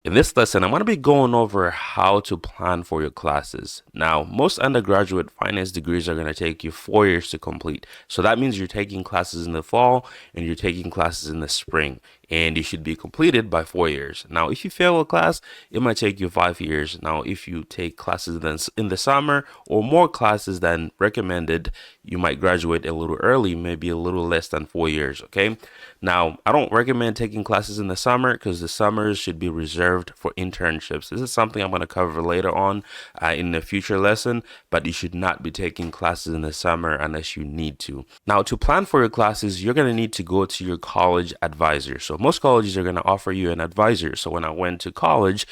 In this lesson, I'm going to be going over how to plan for your classes. Now, most undergraduate finance degrees are going to take you 4 years to complete. So that means you're taking classes in the fall and you're taking classes in the spring, and you should be completed by 4 years. Now, if you fail a class, it might take you 5 years. Now, if you take classes then in the summer or more classes than recommended, you might graduate a little early, maybe a little less than 4 years. Okay. Now, I don't recommend taking classes in the summer because the summers should be reserved for internships. This is something I'm going to cover later on in a future lesson, but you should not be taking classes in the summer unless you need to. Now, to plan for your classes, you're going to need to go to your college advisor. So most colleges are going to offer you an advisor. So when I went to college,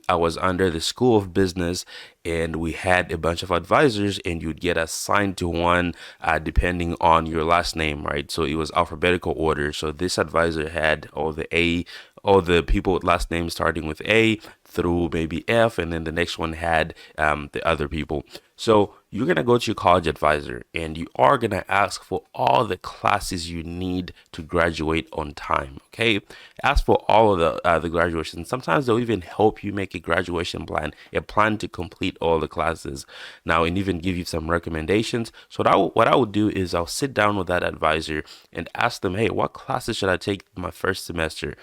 I was under the School of Business, and we had a bunch of advisors, and you'd get assigned to one depending on your last name, right? So it was alphabetical order. So this advisor had all the people with last names starting with A through maybe F, and then the next one had the other people. So you're going to go to your college advisor, and you are going to ask for all the classes you need to graduate on time. Okay, ask for all of the graduations. Sometimes they'll even help you make a graduation plan, a plan to complete all the classes. Now, and even give you some recommendations. So what I would do is I'll sit down with that advisor and ask them, hey, what classes should I take my first semester?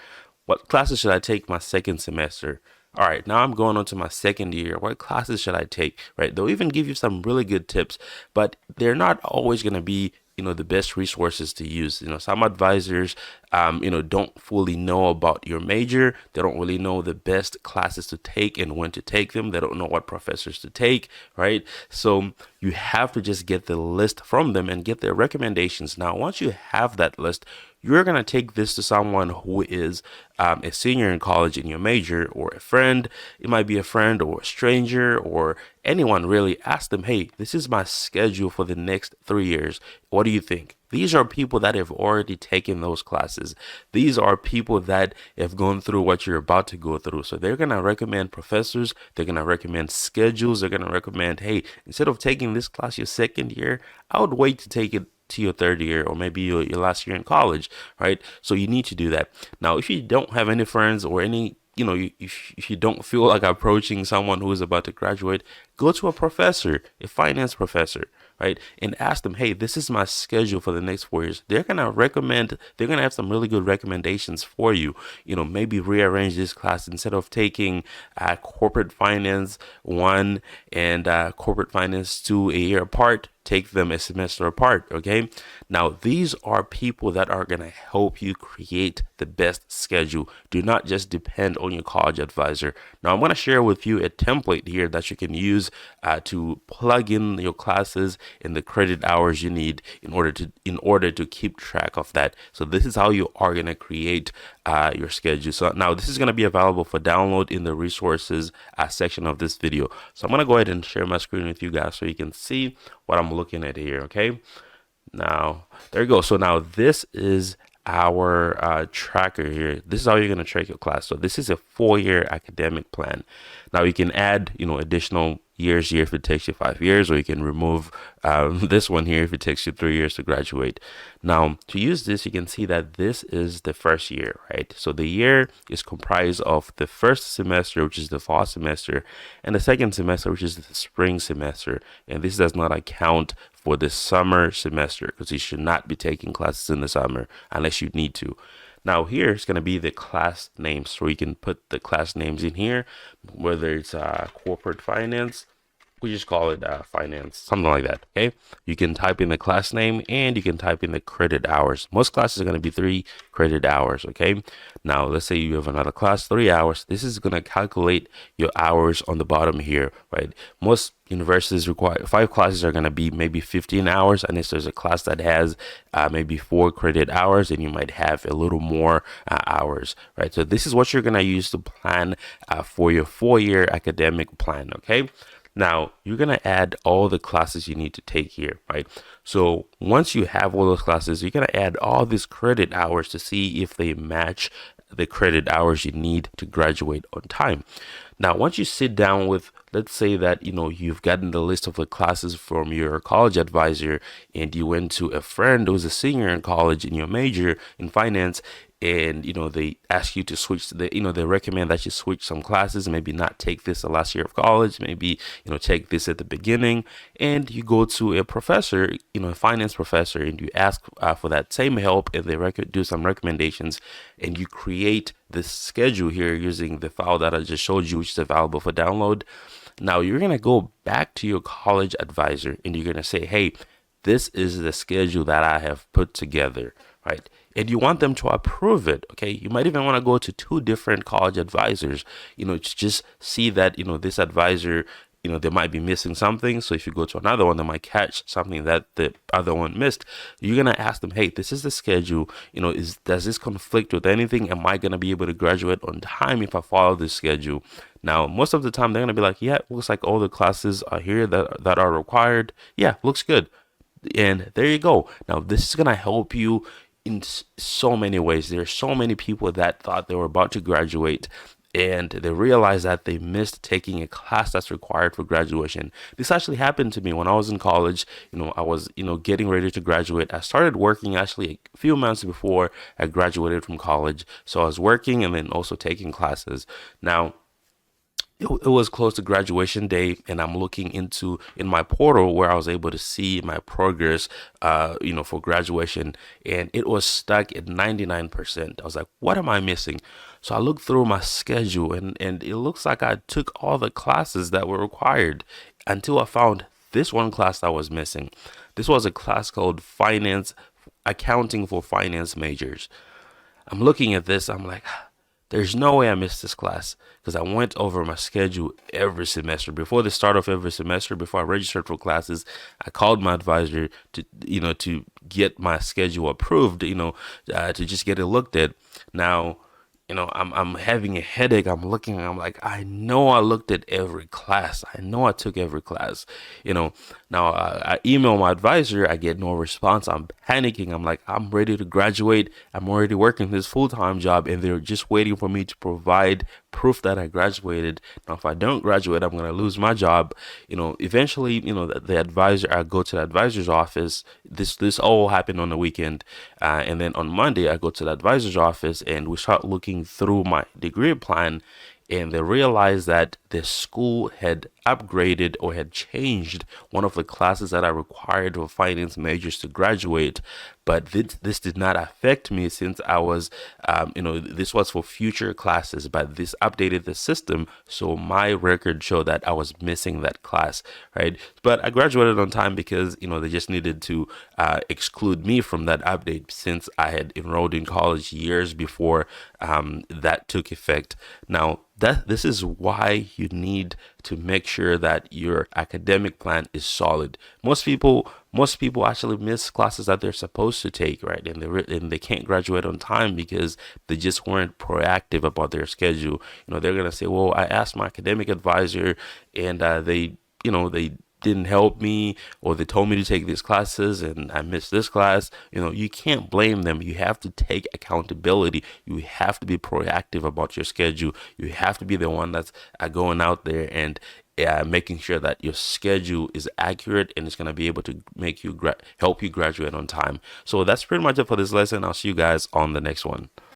What classes should I take my second semester? All right, now I'm going on to my second year. What classes should I take? Right? They'll even give you some really good tips, but they're not always going to be the best resources to use. Some advisors don't fully know about your major. They don't really know the best classes to take and when to take them. They don't know what professors to take, right? So you have to just get the list from them and get their recommendations. Now, once you have that list, you're going to take this to someone who is a senior in college in your major, or a friend. It might be a friend or a stranger or anyone really. Ask them, hey, this is my schedule for the next 3 years. What do you think? These are people that have already taken those classes. These are people that have gone through what you're about to go through. So they're going to recommend professors. They're going to recommend schedules. They're going to recommend, hey, instead of taking this class your second year, I would wait to take it to your third year or maybe your last year in college, right? So you need to do that. Now, if you don't have any friends or any if you don't feel like approaching someone who is about to graduate, go to a professor, a finance professor, right? And ask them, hey, this is my schedule for the next 4 years. They're going to have some really good recommendations for you. Maybe rearrange this class instead of taking corporate finance 1 and corporate finance 2 a year apart. Take them a semester apart, okay? Now, these are people that are going to help you create the best schedule. Do not just depend on your college advisor. Now, I'm going to share with you a template here that you can use to plug in your classes and the credit hours you need in order to keep track of that. So this is how you are going to create your schedule. So now this is going to be available for download in the resources section of this video. So I'm going to go ahead and share my screen with you guys so you can see what I'm looking at here. Okay, now there you go. So now this is our tracker here. This is how you're going to track your class. So this is a 4-year academic plan. Now you can add additional years here if it takes you 5 years, or you can remove this one here if it takes you 3 years to graduate. Now, to use this, you can see that this is the first year, right? So the year is comprised of the first semester, which is the fall semester, and the second semester, which is the spring semester. And this does not account for the summer semester, because you should not be taking classes in the summer unless you need to. Now here it's going to be the class names, so you can put the class names in here, whether it's corporate finance, we just call it finance, something like that. Okay, you can type in the class name and you can type in the credit hours. Most classes are going to be 3 credit hours. Okay, now let's say you have another class 3 hours. This is going to calculate your hours on the bottom here, right? Most universities require 5 classes are going to be maybe 15 hours, and if there's a class that has maybe 4 credit hours, then you might have a little more hours, right? So this is what you're going to use to plan for your 4-year academic plan. Okay, now you're going to add all the classes you need to take here, right? So once you have all those classes, you're going to add all these credit hours to see if they match the credit hours you need to graduate on time. Now, once you sit down with, let's say that, you've gotten the list of the classes from your college advisor, and you went to a friend who's a senior in college in your major in finance, and they ask you to switch they recommend that you switch some classes, maybe not take this the last year of college, maybe take this at the beginning, and you go to a professor, a finance professor, and you ask for that same help, and they do some recommendations, and you create this schedule here using the file that I just showed you, which is available for download. Now you're going to go back to your college advisor and you're going to say, hey, this is the schedule that I have put together, right? And you want them to approve it, okay? You might even want to go to two different college advisors, to just see that, this advisor, they might be missing something. So if you go to another one, they might catch something that the other one missed. You're going to ask them, hey, this is the schedule. Does this conflict with anything? Am I going to be able to graduate on time if I follow this schedule? Now, most of the time, they're going to be like, yeah, it looks like all the classes are here that are required. Yeah, looks good. And there you go. Now, this is going to help you in so many ways. There are so many people that thought they were about to graduate and they realized that they missed taking a class that's required for graduation. This actually happened to me when I was in college. I was, getting ready to graduate. I started working actually a few months before I graduated from college. So I was working and then also taking classes. Now, it was close to graduation day, and I'm looking in my portal where I was able to see my progress for graduation, and it was stuck at 99%. I was like, what am I missing? So I looked through my schedule, and it looks like I took all the classes that were required until I found this one class that was missing. This was a class called finance accounting for finance majors. I'm looking at this, I'm like, there's no way I missed this class, because I went over my schedule every semester. Before the start of every semester, before I registered for classes, I called my advisor to get my schedule approved, to just get it looked at. Now, I'm having a headache. I'm looking, I'm like, I know I looked at every class. I know I took every class. Now I email my advisor. I get no response. I'm panicking. I'm like, I'm ready to graduate. I'm already working this full-time job, and they're just waiting for me to provide proof that I graduated. Now, if I don't graduate, I'm going to lose my job. Eventually, the advisor, I go to the advisor's office. This all happened on the weekend. And then on Monday, I go to the advisor's office and we start looking through my degree plan, and they realized that the school had upgraded or had changed one of the classes that I required for finance majors to graduate. But this did not affect me, since I was, this was for future classes, but this updated the system. So my record showed that I was missing that class, right? But I graduated on time because, they just needed to exclude me from that update, since I had enrolled in college years before that took effect. Now, this is why you need to make sure that your academic plan is solid. Most people actually miss classes that they're supposed to take, right? And they can't graduate on time because they just weren't proactive about their schedule. They're gonna say, well, I asked my academic advisor, and they didn't help me, or they told me to take these classes and I missed this class. You can't blame them. You have to take accountability. You have to be proactive about your schedule. You have to be the one that's going out there and making sure that your schedule is accurate, and it's going to be able to make you help you graduate on time. So that's pretty much it for this lesson. I'll see you guys on the next one.